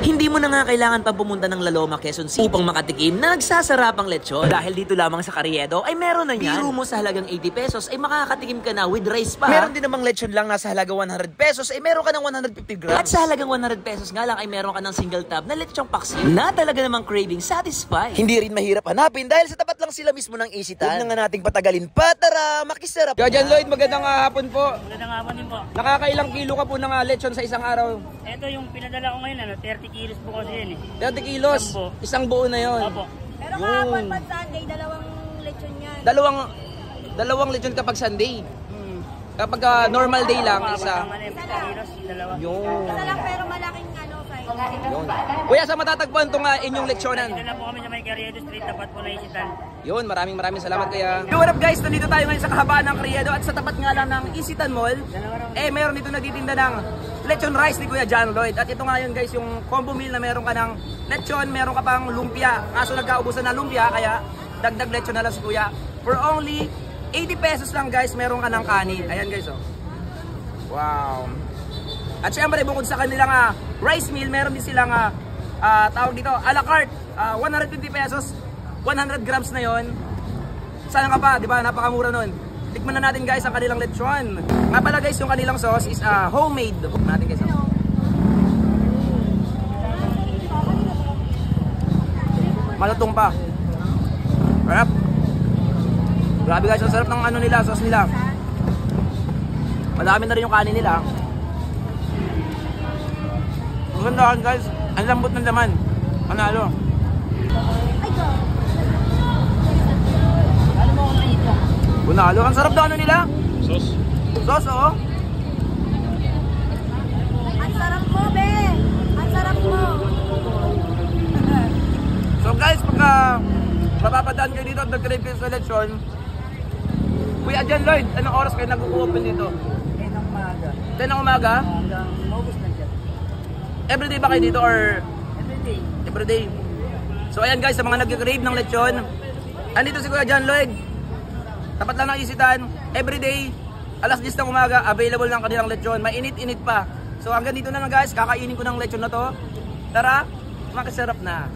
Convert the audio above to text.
Hindi mo na nga kailangan pa pumunta ng Laloma, Quezon City upang makatikim na nagsasarapang lechon. Dahil dito lamang sa Carriedo ay meron na yan. Biro mo sa halagang 80 pesos ay makakatikim ka na with rice pa. Meron din namang lechon lang nasa halaga 100 pesos ay meron ka ng 150 grams. At sa halagang 100 pesos nga lang ay meron ka ng single tab na lechong paksiw na talaga namang craving satisfied. Hindi rin mahirap hanapin dahil sa tapat lang sila mismo ng Isitan. Huwag na nga nating patagalin pa, tara, makisarap. John Lloyd, magandang hapon po. Magandang hapon din po. Nakakailang kilo ka po ng lechon sa isang araw? Ito yung pinadala ko ngayon, 30 kilos po kasi yun 30 kilos? Isang buo na yun? Opo. Pero kahapon pag Sunday, dalawang lechon yan. Dalawang lechon kapag Sunday? Kapag normal day lang, isa? Yun. Isa lang pero malaking size. Yun. Kuya, saan matatagpuan itong inyong lechonan? Dito na po kami sa may Carriedo Street, tapat po na Isitan. Yun, maraming salamat kuya. Yo, what up guys, nandito tayo ngayon sa kahabaan ng Carriedo at sa tapat nga lang ng Isitan Mall. Meron dito nagtitinda ng lechon rice ni Kuya John Lloyd. At ito nga yun guys, yung combo meal na meron ka ng lechon, meron ka pang lumpia. Kaso nagkaubusan na lumpia, kaya dagdag lechon na lang si Kuya. For only 80 pesos lang guys, meron ka ng kanin. Ayan guys, oh. Wow. At syempre, bukod sa kanilang rice meal, meron din silang tawag dito, a la carte. 150 pesos, 100 grams na yon. Sana ka pa, di ba? Napakamura nun. Tikman na natin guys ang kanilang lechon. Nga pala guys, yung kanilang sauce is homemade. Tikman natin guys. Malutong pa. Sarap. Grabe guys, ang sarap ng nila, sauce nila. Madami na rin yung kanin nila. Ang ganda guys, ang lambot ng laman. Panalo. Panalo, ang sarap na nila. Sauce. Sauce, oo. Ang sarap mo, be. Ang sarap mo. So guys, pagka mapapadaan kayo dito at nag-crave kayo sa lechon, Kuya John Lloyd, anong oras kayo nag-open dito? 10 ng umaga. 10 ng umaga? Hanggang maubos na dyan. Everyday ba kayo dito or? Everyday. Everyday. So ayan guys, sa mga nag-crave ng lechon, andito si Kuya John Lloyd. Tapat lang ng Isitan, everyday, alas 10 ng umaga, available ng kanilang lechon. Mainit-init pa. So hanggang dito na lang guys, kakainin ko ng lechon na to. Tara, makasarap na.